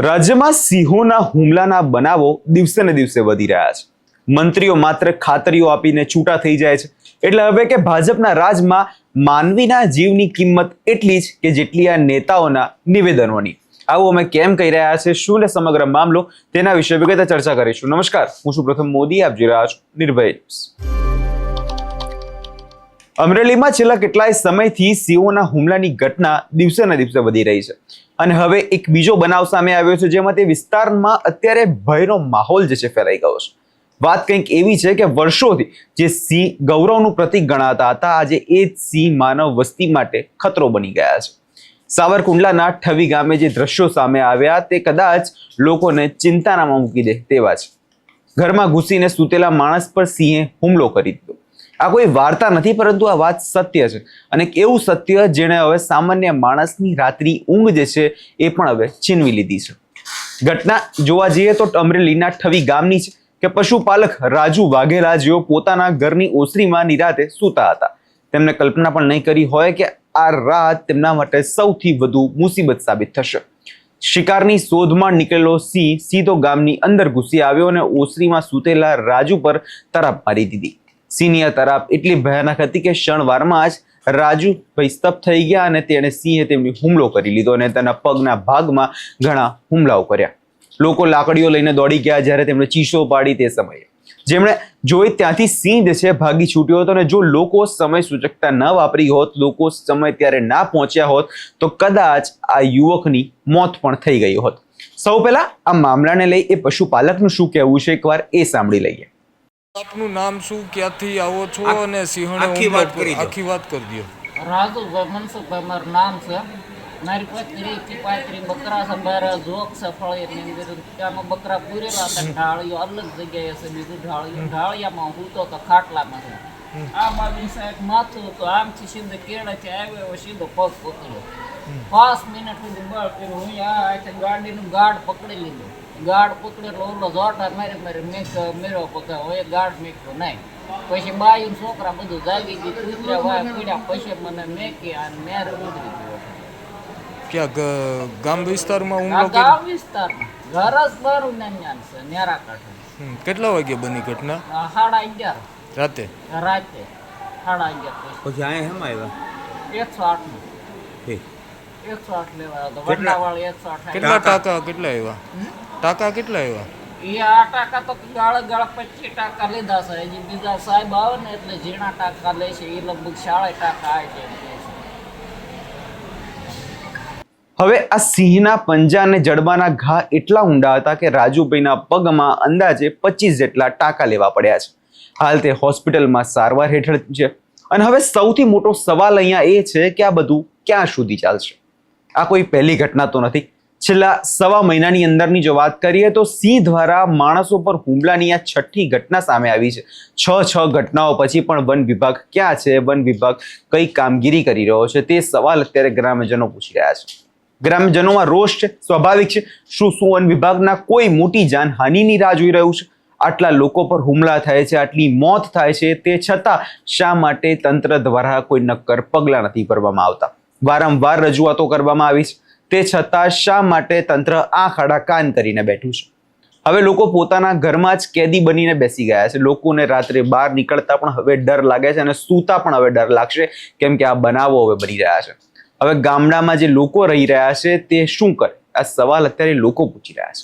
રાજ્યમાં સિંહોના હુમલાના બનાવો દિવસે ને દિવસે વધી રહ્યા છે. મંત્રીઓ માત્ર ખાતરીઓ આપીને છૂટા થઈ જાય છે. એટલે હવે કે ભાજપના રાજમાં માનવીના જીવની કિંમત એટલી જ કે જેટલી આ નેતાઓના નિવેદનોની. આવું અમે કેમ કહી રહ્યા છે, શું ને સમગ્ર મામલો, તેના વિશે વિગતે ચર્ચા કરીશું. નમસ્કાર, હું છું પ્રથમ મોદી, આપ જોઈ રહ્યા છો નિર્ભય ન્યૂઝ. અમરેલીમાં છેલ્લા કેટલાય સમયથી સિંહોના હુમલાની ઘટના દિવસે ને દિવસે વધી રહી છે અને હવે એક બીજો બનાવ સામે આવ્યો છે, જેમાં તે વિસ્તારમાં અત્યારે ભયનો માહોલ જે છે ફેલાઈ ગયો છે. વાત કંઈક એવી છે કે વર્ષોથી જે સિંહ ગૌરવનું પ્રતીક ગણાતા હતા, આજે એ જ સિંહ માનવ વસ્તી માટે ખતરો બની ગયા છે. સાવરકુંડલાના ઠવી ગામે જે દ્રશ્યો સામે આવ્યા તે કદાચ લોકોને ચિંતાનામાં મૂકી દે તેવા છે. ઘરમાં ઘૂસીને સૂતેલા માણસ પર સિંહે હુમલો કરી દીધો. આ કોઈ વાર્તા નથી, પરંતુ આ વાત સત્ય છે અને એવું સત્ય જેણે હવે સામાન્ય માણસની રાત્રિ ઊંઘ જે છે એ પણ હવે છીનવી લીધી છે. ઘટના જોવા જઈએ તો અમરેલીના ઠવી ગામની છે કે પશુપાલક રાજુ વાઘેલા જેઓ પોતાના ઘરની ઓસરીમાં નિરાતે સૂતા હતા. તેમને કલ્પના પણ નહીં કરી હોય કે આ રાત તેમના માટે સૌથી વધુ મુસીબત સાબિત થશે. શિકારની શોધમાં નીકળેલો સિંહ સીધો ગામની અંદર ઘૂસી આવ્યો અને ઓસરીમાં સૂતેલા રાજુ પર તરાપ મારી દીધી. સિંહની આ તરાપ એટલી ભયાનક હતી કે ક્ષણવારમાં જ રાજુ સ્તબ્ધ થઈ ગયા અને તેણે સિંહે તેમની હુમલો કરી લીધો અને તેના પગના ભાગમાં ઘણા હુમલાઓ કર્યા. લોકો લાકડીઓ લઈને દોડી ગયા જ્યારે તેમણે ચીસો પાડી. તે સમયે જેમણે જોઈ ત્યાંથી સિંહ જે છે ભાગી છૂટ્યો હતો અને જો લોકો સમય સૂચકતા ન વાપરી હોત, લોકો સમય ત્યારે ના પહોંચ્યા હોત તો કદાચ આ યુવકની મોત પણ થઈ ગઈ હોત. સૌ પહેલા આ મામલાને લઈ એ પશુપાલકનું શું કહેવું છે એકવાર એ સાંભળી લઈએ. આપનું નામ શું, ક્યાંથી આવો છો અને સિંહણે આખી વાત કરી દો. રાજુભાઈ મનસુખભાઈ મારું નામ છે. મારી પાસે 30-35 બકરા છે. મારા જોક સફળ એની અંદર ત્યાંમાં બકરા પૂરેલા હતા. ઢાળીઓ અલગ જગ્યાએ છે, બીજું ઢાળિયામાં હું તો ખાટલામાં છે. આ બાજુ સાહેબ માથું તો આમથી સીધો કેળાથી આવ્યો, સીધો પગ પકડ્યો. 5 મિનિટ સુધી બળ કર્યું. હું આ ગાડીનું ગાર્ડ પકડી લીધું. ગાર્ડ પકડેલો ઓલો જોટા મારી મેરો પકડ્યો. હવે ગાર્ડ મેક્યો નહીં. પછી બાયું છોકરા બધું જાગી ગયું. કૂતરા વાય પીડ્યા. પછી મને મેકી અને મેર ઉતરી ગયો. ક્યાં ગામ વિસ્તારમાં હુમલો કર્યો? ગામ વિસ્તારમાં ઘર જ મારું નામ છે નેરા કાંઠે. કેટલા વાગે બની ઘટના? 11:30 રાતે. 11:30 પછી અહીંયા હેમ આવ્યા 108 લેવા હતો. વડલાવાળી 108. કેટલા ટાકા આવ્યા? ટાકા કેટલા આવ્યા? એ આ ટાકા તો ગાળ 25 ટાકા લીધા છે. હજી બીજા સાહેબ આવે ને એટલે ઝીણા ટાકા લે છે. એ લગભગ 40 ટાકા આવે છે. હવે આ સિંહના પંજા અને જડબાના ઘા એટલા ઊંડા હતા કે રાજુભાઈના પગમાં અંદાજે 25 જેટલા ટાંકા લેવા પડ્યા છે. હાલ તે હોસ્પિટલમાં સારવાર હેઠળ છે અને હવે સૌથી મોટો સવાલ અહીંયા એ છે કે આ બધું ક્યાં સુધી ચાલશે. આ કોઈ પહેલી ઘટના તો નથી. છેલ્લા સવા મહિનાની અંદરની જો વાત કરીએ તો સિંહ દ્વારા માણસો પર હુમલાની આ 6ઠ્ઠી ઘટના સામે આવી છે. 6 ઘટનાઓ પછી પણ વન વિભાગ ક્યાં છે, વન વિભાગ કઈ કામગીરી કરી રહ્યો છે, તે સવાલ અત્યારે ગ્રામજનો પૂછી રહ્યા છે. ગ્રામજનોમાં રોષ છે, સ્વાભાવિક છે. શું વન વિભાગના કોઈ મોટી જાનહાનિની રાહ જોઈ રહ્યું છે? આટલા લોકો પર હુમલા થાય છે, આટલી મોત થાય છે, તે છતાં શા માટે તંત્ર દ્વારા કોઈ નક્કર પગલાં નથી ભરવામાં આવતા? વારંવાર રજૂઆતો કરવામાં આવી છે, તે છતાં શા માટે તંત્ર આંખ આડા કાન કરીને બેઠું છે? હવે લોકો પોતાના ઘરમાં જ કેદી બનીને બેસી ગયા છે. લોકોને રાત્રે બહાર નીકળતા પણ હવે ડર લાગે છે અને સૂતા પણ હવે ડર લાગશે, કેમ કે આ બનાવો હવે બની રહ્યા છે. હવે ગામડામાં જે લોકો રહી રહ્યા છે તે શું કરે? આ સવાલ અત્યારે લોકો પૂછી રહ્યા છે.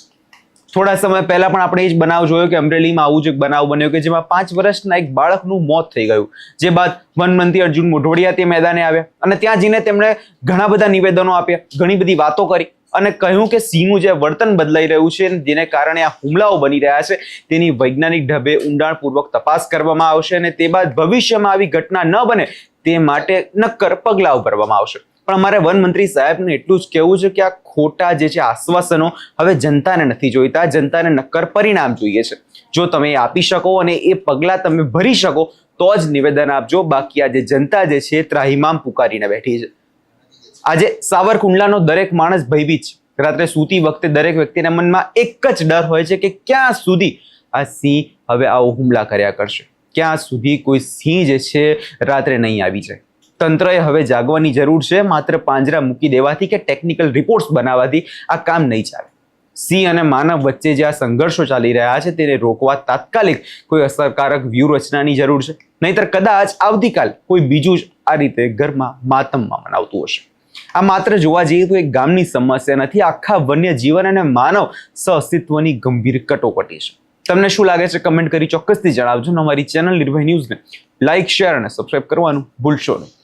થોડા સમય પહેલા પણ આપણે એ જ બનાવ જોયો કે અમરેલીમાં આવું જ એક બનાવ બન્યો કે જેમાં 5 વર્ષના એક બાળકનું મોત થઈ ગયું. જે બાદ વનમંત્રી અર્જુન મોઢવાડિયા તે મેદાને આવ્યા અને ત્યાં જઈને તેમણે ઘણા બધા નિવેદનો આપ્યા, ઘણી બધી વાતો કરી અને કહ્યું કે સિંહનું જે વર્તન બદલાઈ રહ્યું છે, જેને કારણે આ હુમલાઓ બની રહ્યા છે, તેની વૈજ્ઞાનિક ઢબે ઊંડાણપૂર્વક તપાસ કરવામાં આવશે અને તે બાદ ભવિષ્યમાં આવી ઘટના ન બને તે માટે નક્કર પગલાઓ ભરવામાં આવશે. પણ અમારે વનમંત્રી સાહેબને એટલું જ કહેવું છે કે આ ખોટા જે છે આશ્વાસનો હવે જનતાને નથી જોઈતા. જનતાને નક્કર પરિણામ જોઈએ છે. જો તમે આપી શકો અને એ પગલાં તમે ભરી શકો તો જ નિવેદન આપજો. બાકી આજે જનતા જે છે ત્રાહિમામ પુકારીને બેઠી છે. આજે સાવરકુંડલાનો દરેક માણસ ભયભીત છે. રાત્રે સૂતી વખતે દરેક વ્યક્તિના મનમાં એક જ ડર હોય છે કે ક્યાં સુધી આ સિંહ હવે આવો હુમલા કર્યા કરશે, ક્યાં સુધી કોઈ સિંહ જે છે રાત્રે નહીં આવી જાય. તંત્રએ હવે જાગવાની જરૂર છે. માત્ર પાંજરા મૂકી દેવાથી કે ટેકનિકલ રિપોર્ટ્સ બનાવવાથી આ કામ નહીં ચાલે. સિંહ અને માનવ વચ્ચે જે આ સંઘર્ષો ચાલી રહ્યા છે તેને રોકવા તાત્કાલિક કોઈ અસરકારક વ્યૂહરચનાની જરૂર છે, નહીતર કદાચ આવતીકાલ કોઈ બીજું જ આ રીતે ઘરમાં માતમમાં મનાવતું હશે. આ માત્ર જોવા જઈએ તો એક ગામની સમસ્યા નથી, આખા વન્ય જીવન અને માનવ સહઅસ્તિત્વની ગંભીર કટોકટી છે. તમને શું લાગે છે કમેન્ટ કરી ચોક્કસથી જણાવજો. અમારી ચેનલ નિર્ભય ન્યૂઝને લાઇક, શેર અને સબસ્ક્રાઇબ કરવાનું ભૂલશો નહીં.